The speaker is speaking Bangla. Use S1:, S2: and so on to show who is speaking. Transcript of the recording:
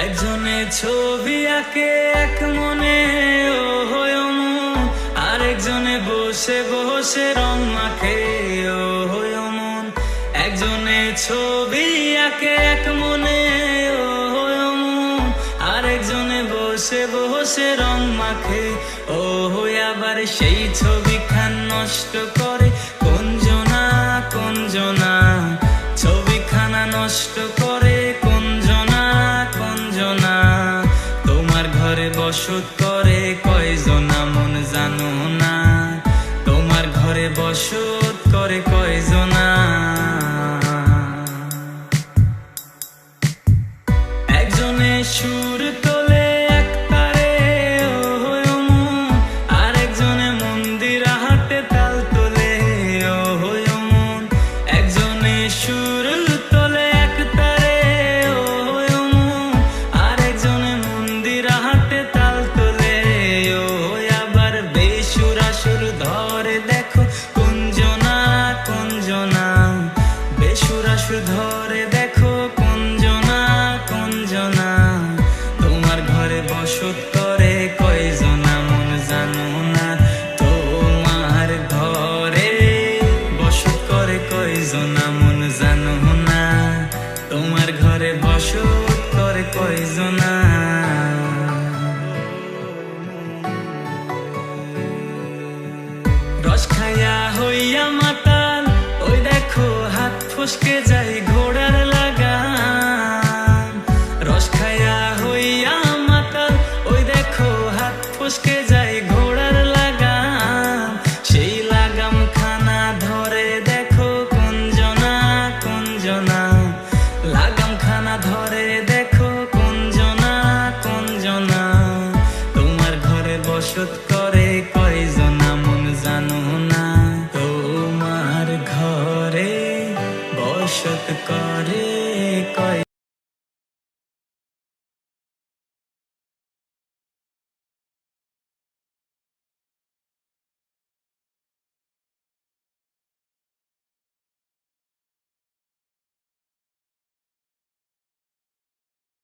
S1: একজনে ছবি আঁকে এক মনে ও হয় মন, আরেকজনে বসে বসে রং মাখে ও হয় মন। একজনে ছবি আঁকে এক মনে ও হয় মন, আরেকজনে বসে বসে রং মাখে ও হয়। আবার সেই ছবিখান নষ্ট করে কোনজনা কোনজনা, ছবিখানা নষ্ট করে কোনজনা কোনজনা। তোমার ঘরে বসত করে কয়জনা মন জানো না, তোমার ঘরে বসত করে কয়জনা। একজনে সুর তোলে এক তারে ও হয় মন, আরেকজনে মন্দির হাতে তাল তোলে ও হয় মন। একজনে সুর তোলে এক তারে ও হয় মন, আরেকজনে মন্দির হাতে তাল তোলে ও হয়। আবার বেসুরা সুর ধরে দেখো কোনজনা কোনজনা, বেসুরা সুর ধরে দেখো কোনজনা কোনজনা। তোমার ঘরে বসত করে কয়জনা মন জানো না, তোমার ঘরে বসত করে কয়জনা মন জানো না, তোমার ঘরে বসত করে কয়জনা। রস খাইয়া হইয়া মাতাল ওই দেখো হাত ফসকে যায় ঘোড়ার লাগাম। রস খাইয়া হইয়া মাতাল ওই দেখো হাত ফসকে যায় ঘোড়ার লাগাম। সেই লাগাম খানা ধরে দেখো কোনজনা কোনজনা, লাগাম খানা ধরে দেখো কোনজনা কোনজনা। তোমার ঘরে বসত করে কয়জনা মন জানো না, তোমার ঘরে বসত করে